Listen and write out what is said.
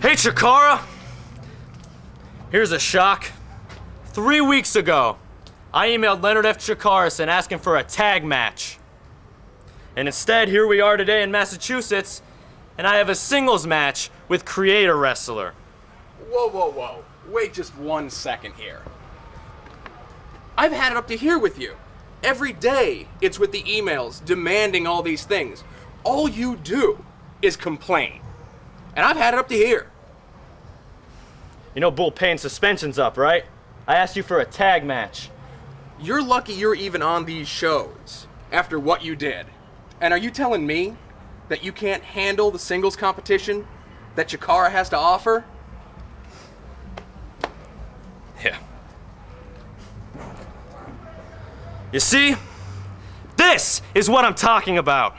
Hey, Chikara! Here's a shock. 3 weeks ago, I emailed Leonard F. Chikarason asking for a tag match. And instead, here we are today in Massachusetts, and I have a singles match with Creator Wrestler. Whoa, whoa, whoa. Wait just 1 second here. I've had it up to here with you. Every day, it's with the emails demanding all these things. All you do is complain. And I've had it up to here. You know Bull Payne suspension's up, right? I asked you for a tag match. You're lucky you're even on these shows after what you did. And are you telling me that you can't handle the singles competition that Chikara has to offer? Yeah. You see? This is what I'm talking about.